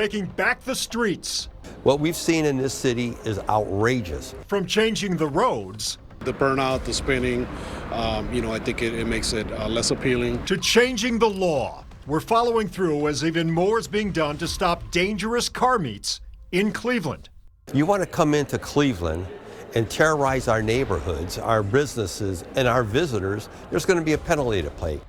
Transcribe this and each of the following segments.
taking back the streets. What we've seen in this city is outrageous. From changing the roads, the burnout, the spinning, I think it makes it less appealing. To changing the law. We're following through as even more is being done to stop dangerous car meets in Cleveland. You want to come into Cleveland and terrorize our neighborhoods, our businesses, and our visitors, there's going to be a penalty to pay.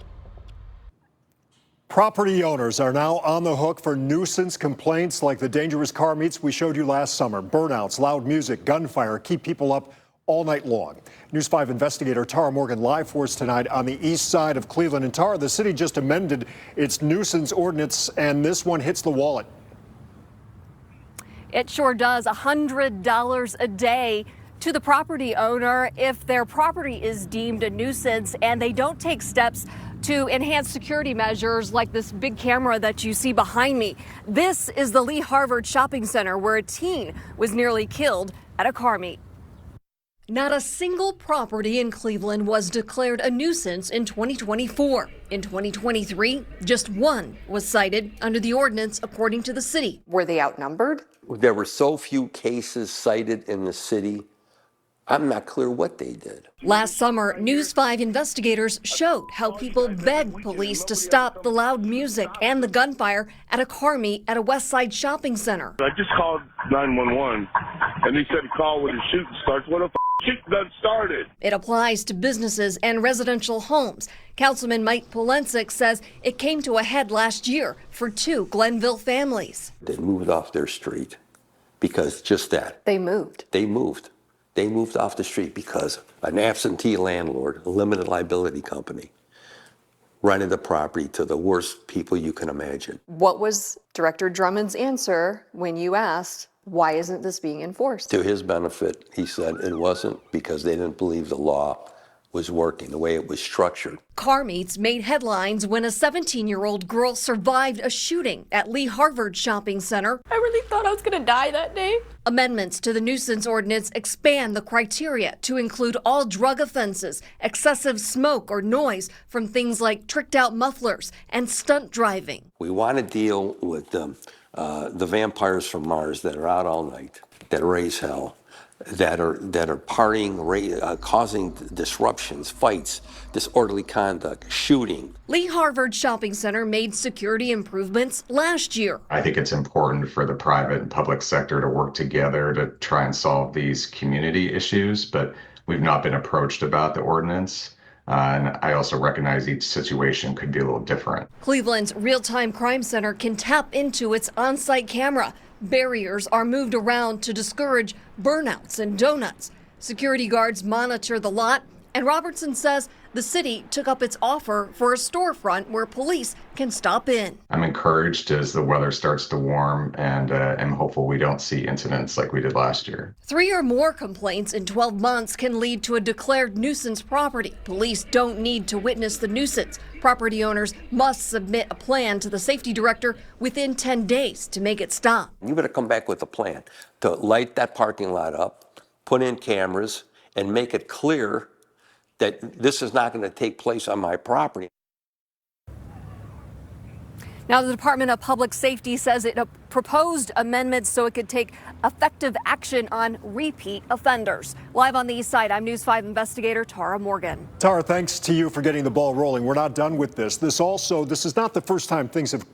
Property owners are now on the hook for nuisance complaints like the dangerous car meets we showed you last summer. Burnouts, loud music, gunfire keep people up all night long. News 5 investigator Tara Morgan live for us tonight on the east side of Cleveland. And Tara, the city just amended its nuisance ordinance, and this one hits the wallet. It sure does. $100 a day to the property owner if their property is deemed a nuisance and they don't take steps to enhance security measures like this big camera that you see behind me. This is the Lee Harvard Shopping Center where a teen was nearly killed at a car meet. Not a single property in Cleveland was declared a nuisance in 2024. In 2023, just one was cited under the ordinance, according to the city. Were they outnumbered? There were so few cases cited in the city, I'm not clear what they did. Last summer, News 5 investigators showed how people begged police to stop the loud music and the gunfire at a car meet at a West Side shopping center. I just called 911, and he said call when the shooting starts. What if shooting done started? It applies to businesses and residential homes. Councilman Mike Polensik says it came to a head last year for two Glenville families. They moved off their street because just that. They moved. They moved off the street because an absentee landlord, a limited liability company, rented the property to the worst people you can imagine. What was Director Drummond's answer when you asked, why isn't this being enforced? To his benefit, he said it wasn't because they didn't believe the law was working the way it was structured. Car meets made headlines when a 17-year-old girl survived a shooting at Lee Harvard Shopping Center. I really thought I was going to die that day. Amendments to the nuisance ordinance expand the criteria to include all drug offenses, excessive smoke or noise from things like tricked-out mufflers and stunt driving. We want to deal with the vampires from Mars that are out all night, that raise hell, that are partying, causing disruptions, fights, disorderly conduct, shooting. Lee Harvard Shopping Center made security improvements last year. I think it's important for the private and public sector to work together to try and solve these community issues, but we've not been approached about the ordinance. And I also recognize each situation could be a little different. Cleveland's real-time crime center can tap into its on-site camera. Barriers are moved around to discourage burnouts and donuts. Security guards monitor the lot, and Robertson says the city took up its offer for a storefront where police can stop in. I'm encouraged as the weather starts to warm, and I'm hopeful we don't see incidents like we did last year. 3 or more complaints in 12 months can lead to a declared nuisance property. Police don't need to witness the nuisance. Property owners must submit a plan to the safety director within 10 days to make it stop. You better come back with a plan to light that parking lot up, put in cameras, and make it clear that this is not going to take place on my property. Now, the Department of Public Safety says it proposed amendments so it could take effective action on repeat offenders. Live on the east side, I'm News 5 investigator Tara Morgan. Tara, thanks to you for getting the ball rolling. We're not done with this. This is not the first time things have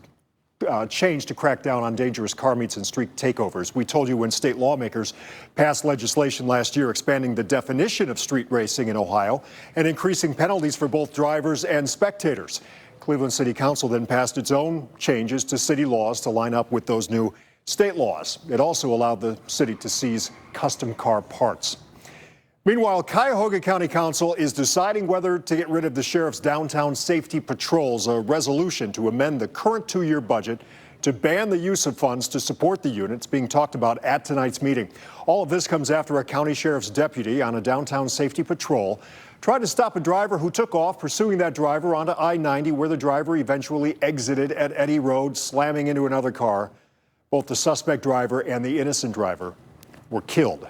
changed to crack down on dangerous car meets and street takeovers. We told you when state lawmakers passed legislation last year expanding the definition of street racing in Ohio and increasing penalties for both drivers and spectators. Cleveland City Council then passed its own changes to city laws to line up with those new state laws. It also allowed the city to seize custom car parts. Meanwhile, Cuyahoga County Council is deciding whether to get rid of the sheriff's downtown safety patrols, a resolution to amend the current 2-year budget to ban the use of funds to support the units being talked about at tonight's meeting. All of this comes after a county sheriff's deputy on a downtown safety patrol tried to stop a driver who took off, pursuing that driver onto I-90, where the driver eventually exited at Eddy Road, slamming into another car. Both the suspect driver and the innocent driver were killed.